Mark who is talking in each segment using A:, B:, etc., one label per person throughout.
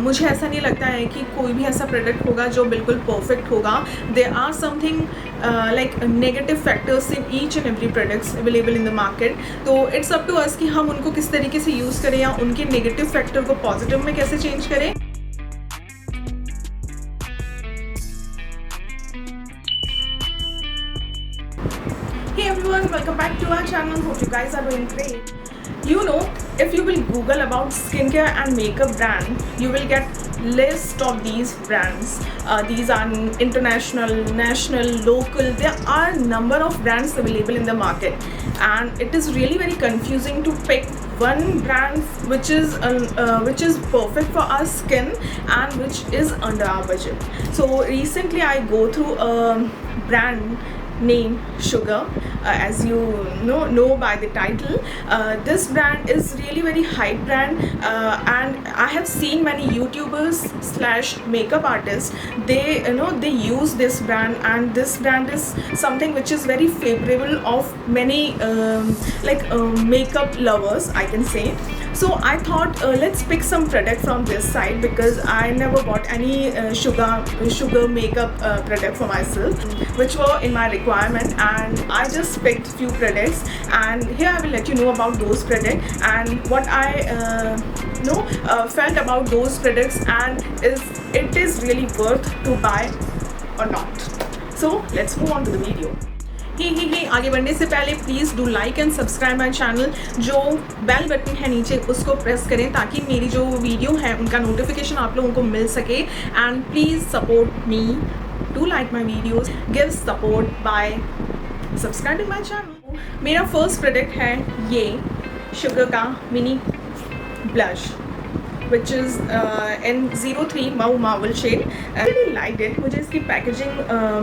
A: मुझे ऐसा नहीं लगता है कि कोई भी ऐसा प्रोडक्ट होगा जो बिल्कुल परफेक्ट होगा. There are something like negative factors in each and every products available in the market. तो इट्स अप टू अस कि हम उनको किस तरीके से यूज़ करें या उनके नेगेटिव फैक्टर को पॉजिटिव में कैसे चेंज करें. Hey everyone, welcome back to our channel. Hope you guys are doing great. You know, if you will Google about skincare and makeup brand, you will get list of these brands. These are international, national, local. There are number of brands available in the market, and it is really very confusing to pick one brand which is perfect for our skin and which is under our budget. So recently I go through a brand name Sugar, as you know by the title. This brand is really very hype brand, and I have seen many YouTubers slash makeup artists, they use this brand, and this brand is something which is very favorable of many makeup lovers, I can say. So I thought let's pick some product from this side, because I never bought any sugar makeup product for myself which were in my requirement, and I just picked few products, and here I will let you know about those products and what I felt about those products, and it is really worth to buy or not. So let's move on to the video. ही आगे बढ़ने से पहले please do like and subscribe my channel. जो bell button है नीचे उसको press करें ताकि मेरी जो वीडियो है उनका नोटिफिकेशन आप लोगों को मिल सके. And please support me, do like my videos, give support bye subscribing my channel. मेरा फर्स्ट प्रोडक्ट है ये शुगर का mini blush which is in 03 Mau Marble shade. I really liked it. मुझे इसकी पैकेजिंग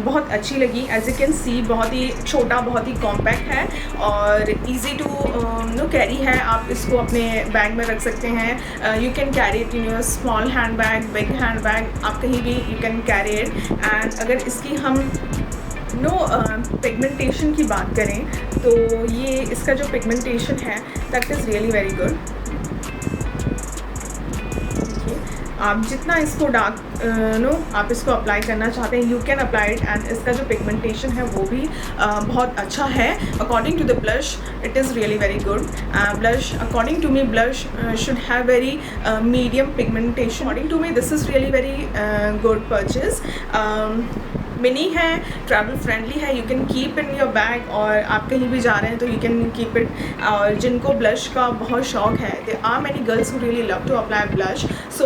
A: बहुत अच्छी लगी. As you can see बहुत ही छोटा, बहुत ही कॉम्पैक्ट है और easy to कैरी है. आप इसको अपने बैग में रख सकते हैं. You can carry it in your small handbag, big handbag, आप कहीं भी you can carry it. And अगर इसकी हम पिगमेंटेशन की बात करें तो ये इसका जो पिगमेंटेशन है that is really very good. आप जितना इसको डार्क आप इसको अप्लाई करना चाहते हैं you can apply it, and इसका जो पिगमेंटेशन है वो भी बहुत अच्छा है. According to the blush it is really very good. Blush according to me blush should have very medium pigmentation. According to me this is really very good purchase. Mini है, travel friendly है, you can keep in your bag, और आप कहीं भी जा रहे हैं तो यू कैन कीप इट. और जिनको ब्लश का बहुत शौक है, there are many girls who really love to apply blush, so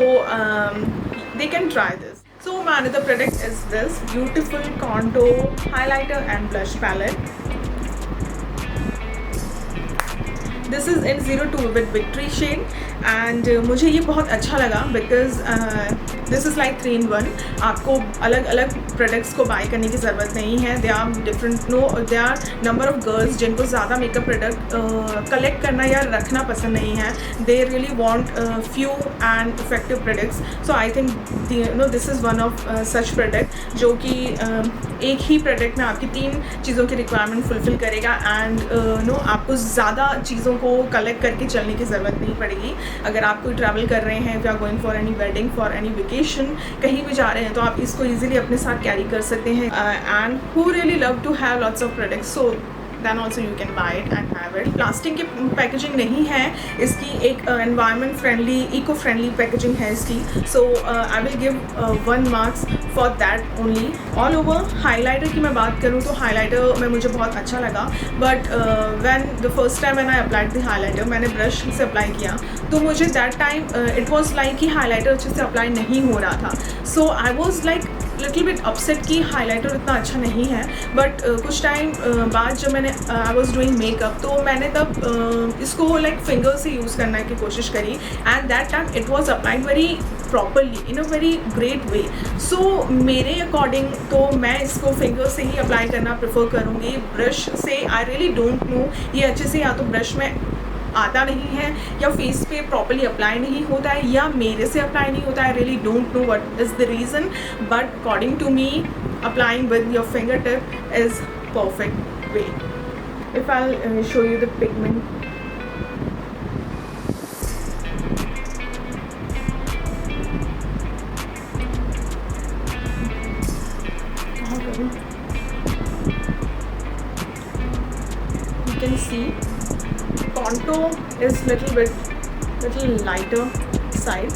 A: they can try this. So my another product is this beautiful contour highlighter and blush palette. This is in 02 with victory shade, and मुझे ये बहुत अच्छा लगा because this is like 3 in 1. आपको अलग अलग products को bye करने की ज़रूरत नहीं है. They are different they are number of girls जिनको ज़्यादा मेकअप प्रोडक्ट कलेक्ट करना या रखना पसंद नहीं है. They really want few and effective products. So I think this is one of such product जो कि एक ही प्रोडक्ट में आपकी 3 चीज़ों की रिक्वायरमेंट फुलफ़िल करेगा, एंड आपको ज़्यादा चीज़ों को कलेक्ट करके चलने की ज़रूरत नहीं पड़ेगी. अगर आप कोई ट्रैवल कर रहे हैं, if you are going for any wedding, for any vacation, कहीं भी जा रहे हैं तो आप इसको इजीली अपने साथ कैरी कर सकते हैं. And who really love to have lots of products, so then also you can buy it and have it. Plastic की पैकेजिंग नहीं है इसकी, एक environment friendly, eco friendly packaging है इसकी. So I will give 1 marks for that only. All over highlighter की मैं बात करूँ तो हाईलाइटर में मुझे बहुत अच्छा लगा, but when the first time when I applied the highlighter, मैंने ब्रश से अप्लाई किया तो मुझे that time it was like कि हाईलाइटर अच्छे से अप्लाई नहीं हो रहा था. So I was like little bit upset कि हाइलाइटर इतना अच्छा नहीं है. बट कुछ टाइम बाद जब मैंने आई वॉज डूइंग मेकअप तो मैंने तब इसको लाइक फिंगर से यूज़ करने की कोशिश करी, and that time it was applied very properly in a very great way. So मेरे अकॉर्डिंग तो मैं इसको फिंगर से ही अप्लाई करना प्रेफर करूँगी. ब्रश से आई रियली डोंट नो, ये अच्छे से या तो ब्रश में आता नहीं है या फेस पे प्रॉपर्ली अप्लाई नहीं होता है या मेरे से अप्लाई नहीं होता है. I really don't know what is the reason, but according to me applying with your finger tip is perfect way. If I show you the pigment, contour is little lighter side,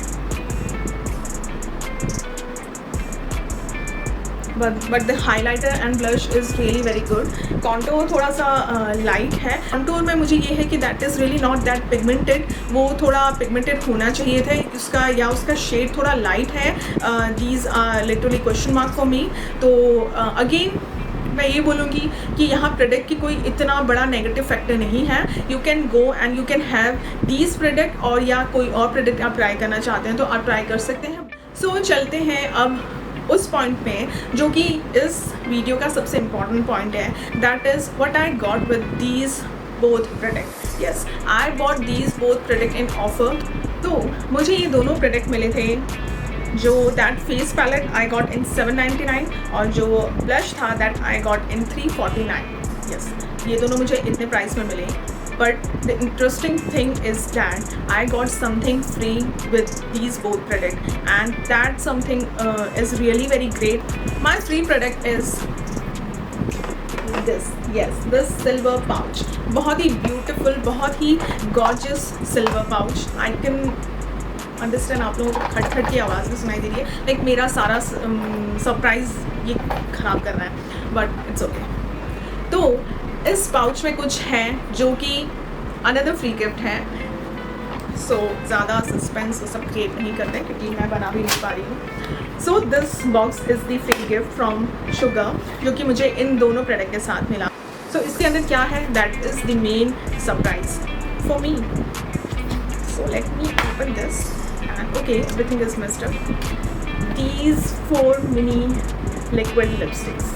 A: but the highlighter and blush is really very good. Contour थोड़ा सा light है. Contour में मुझे ये है कि that is really not that pigmented. वो थोड़ा pigmented होना चाहिए था उसका, या उसका shade थोड़ा light है. These are literally question mark for me. तो again मैं ये बोलूँगी कि यहाँ प्रोडक्ट की कोई इतना बड़ा नेगेटिव फैक्टर नहीं है. You can go and you can have these product, और या कोई और प्रोडक्ट आप ट्राई करना चाहते हैं तो आप ट्राई कर सकते हैं. सो चलते हैं अब उस पॉइंट पे जो कि इस वीडियो का सबसे इम्पॉर्टेंट पॉइंट है. That is what I got with these both product. Yes, I bought these both product in offer. तो मुझे ये दोनों प्रोडक्ट मिले थे. जो that face palette I got in 799 और जो ब्लश था that I got in 349. Yes, ये दोनों मुझे इतने प्राइस में मिले. But the interesting thing is that I got something free with these both products, and that something is really very great. My free product is this. Yes, this silver pouch. बहुत ही beautiful, बहुत ही gorgeous silver pouch. I can understand आप लोगों को खटखट की आवाज़ भी सुनाई दे रही है. Like मेरा सारा सरप्राइज ये ख़राब कर रहा है, but it's okay. तो इस पाउच में कुछ है जो कि अनदर फ्री गिफ्ट है. सो ज़्यादा सस्पेंस वो सब क्रिएट नहीं करते क्योंकि मैं बना भी नहीं पा रही हूँ. So this box is the free gift from sugar जो कि मुझे इन दोनों प्रोडक्ट के साथ मिला. सो इसके अंदर क्या है, that is the main surprise for me. So let me open this and okay, everything is mixed up. These 4 mini liquid lipsticks.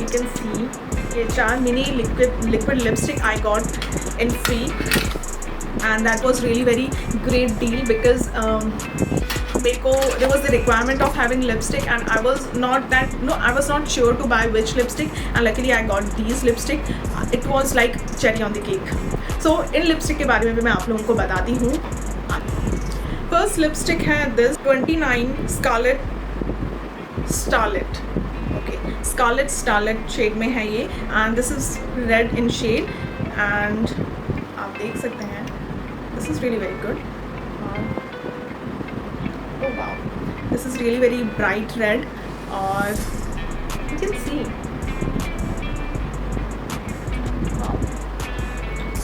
A: You can see ये 4 mini liquid lipstick I got in free, and that was really very great deal because मेरे को there was the requirement of having lipstick and I was not sure to buy which lipstick, and luckily I got these lipstick. It was like cherry on the cake. So in lipstick के बारे में भी मैं आप लोगों को बताती हूँ. फर्स्ट लिपस्टिक है this 29 Scarlet Starlet. Okay, Scarlet Starlet shade में है ये, and this is red in shade, एंड आप देख सकते हैं this is really very good. Oh wow, this is really very bright red, और यू कैन सी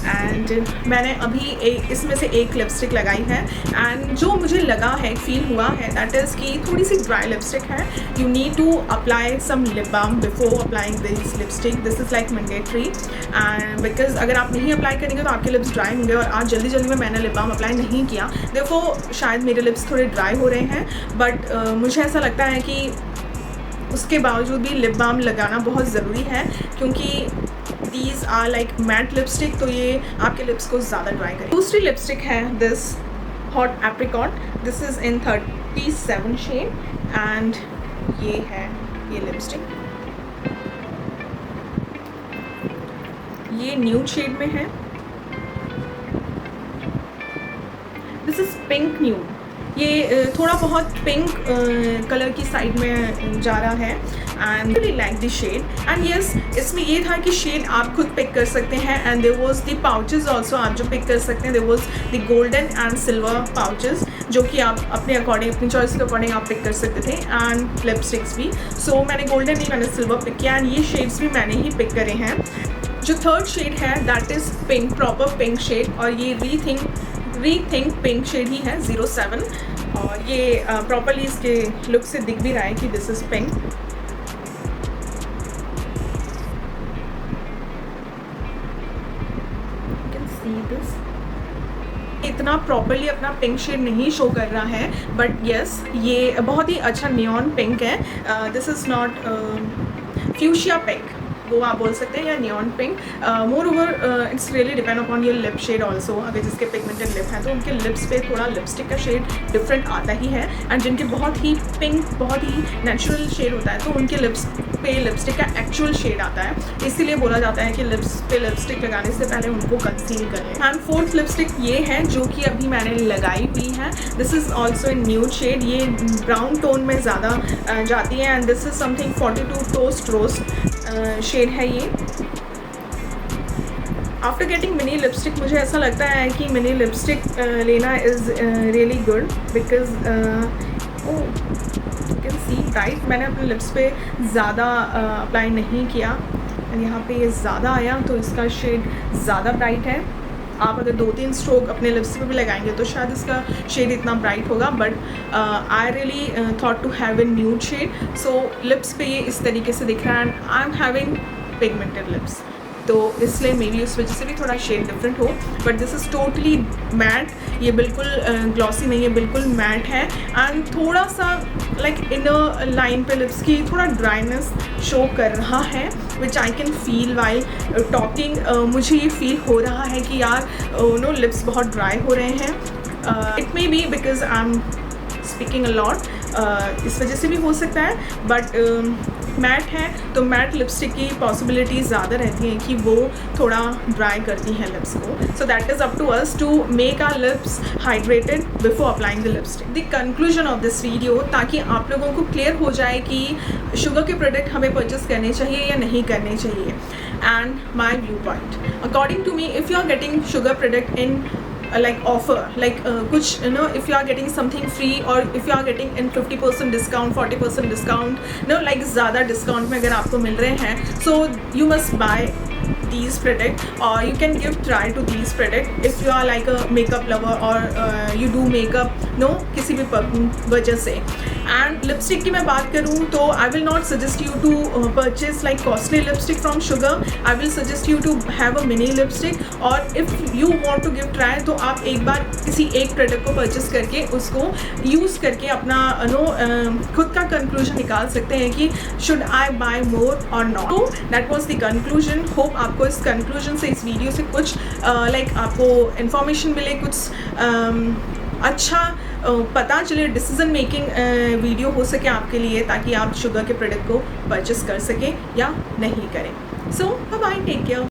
A: एंड मैंने अभी इसमें से एक लिपस्टिक लगाई है, एंड जो मुझे लगा है, फील हुआ है, दैट इज़ कि थोड़ी सी ड्राई लिपस्टिक है. You need to apply some lip balm before applying this lipstick. This is like mandatory, and because अगर आप नहीं अप्लाई करेंगे तो आपके लिप्स ड्राई होंगे, और आज जल्दी में मैंने लिप बाम अप्लाई नहीं किया, देखो शायद मेरे लिप्स थोड़े ड्राई हो रहे हैं. बट मुझे ऐसा लगता है कि उसके बावजूद भी लिप बाम लगाना बहुत ज़रूरी है, क्योंकि these are like matte lipstick, तो ये आपके लिप्स को ज़्यादा ड्राई करें. दूसरी लिपस्टिक है this hot apricot. This is in 37 shade, and ये है ये लिपस्टिक. ये न्यूड शेड में है. This is pink nude. ये थोड़ा बहुत पिंक कलर की साइड में जा रहा है, and really like the shade. And yes, इसमें ये था कि शेड आप खुद पिक कर सकते हैं, and there was the pouches also आप जो पिक कर सकते हैं. There was the golden and silver pouches जो कि आप अपने अकॉर्डिंग, अपनी चॉइस के अकॉर्डिंग आप पिक कर सकते थे, एंड लिपस्टिक्स भी. सो मैंने गोल्डन नहीं, मैंने सिल्वर पिक किया, एंड ये शेड्स भी मैंने ही पिक करे हैं. जो थर्ड शेड है that is pink, proper pink shade, और ये रीथिंक पिंक शेड ही है 07, और ये प्रॉपरली इसके लुक से दिख भी रहा है कि this is pink. You can see this. इतना प्रॉपरली अपना पिंक शेड नहीं शो कर रहा है, बट यस ये बहुत ही अच्छा नियॉन पिंक है. This is not fuchsia pink, वो आप बोल सकते हैं, या neon pink. Moreover it's really depend upon your lip shade also. अगर जिसके पिगमेंटेड लिप हैं तो उनके लिप्स पे थोड़ा लिपस्टिक का शेड डिफरेंट आता ही है, एंड जिनके बहुत ही पिंक, बहुत ही नेचुरल शेड होता है तो उनके लिप्स पे लिपस्टिक का एक्चुअल शेड आता है. इसीलिए बोला जाता है कि लिप्स पे लिपस्टिक लगाने से पहले उनको कंसील करें. एंड फोर्थ लिपस्टिक ये है जो कि अभी मैंने लगाई हुई है. This is also in nude shade. ये ब्राउन टोन में ज़्यादा जाती है, and this is something 42 toast roast shade है ये. आफ्टर गेटिंग मिनी लिपस्टिक मुझे ऐसा लगता है कि मिनी लिपस्टिक लेना is really good because you can C right, मैंने अपने लिप्स पे ज़्यादा अप्लाई नहीं किया, यहाँ पे ये ज़्यादा आया तो इसका शेड ज़्यादा ब्राइट है। आप अगर 2-3 स्ट्रोक अपने लिप्स पे भी लगाएंगे तो शायद इसका शेड इतना ब्राइट होगा, but I really thought to have a nude shade, so lips पे ये इस तरीके से दिख रहा है and I am having pigmented lips, तो इसलिए मे बी उस वजह से भी थोड़ा शेड डिफरेंट हो, but this is totally matte, ये बिल्कुल ग्लॉसी नहीं है, बिल्कुल मैट है एंड थोड़ा सा लाइक इनर लाइन पे लिप्स की थोड़ा ड्राइनेस शो कर रहा है, which I can feel while talking. मुझे ये फील हो रहा है कि यार नो लिप्स बहुत ड्राई हो रहे हैं। It may be because I am speaking a lot, इस वजह से भी हो सकता है, बट मैट है तो मैट लिपस्टिक की पॉसिबिलिटी ज़्यादा रहती हैं कि वो थोड़ा ड्राई करती हैं लिप्स को, so that is up to us to make our lips hydrated before applying the lipstick. The conclusion of this video, ताकि आप लोगों को क्लियर हो जाए कि शुगर के प्रोडक्ट हमें परचेस करने चाहिए या नहीं करने चाहिए, and my view point according to me, if you are getting Sugar product in like offer, like kuch, you know, if you are getting something free or if you are getting in 50% discount, 40% discount, no, like ज़्यादा discount में अगर आपको मिल रहे हैं, so you must buy these product or you can give try to these product if you are like a makeup lover or you do makeup, no, किसी भी वजह से। एंड लिपस्टिक की मैं बात करूँ तो I will not suggest you to purchase like costly lipstick from Sugar, I will suggest you to have a mini lipstick, और if you want to give try तो आप एक बार किसी एक प्रोडक्ट को परचेस करके उसको यूज़ करके अपना खुद का कंक्लूजन निकाल सकते हैं कि शुड आई बाय मोर और नॉट। तो that was the conclusion. Hope आपको इस कंक्लूजन से, इस वीडियो से कुछ लाइक आपको इन्फॉर्मेशन मिले, कुछ अच्छा पता चले, डिसीजन मेकिंग वीडियो हो सके आपके लिए, ताकि आप शुगर के प्रोडक्ट को परचेस कर सकें या नहीं करें। सो बाय बाय, टेक केयर।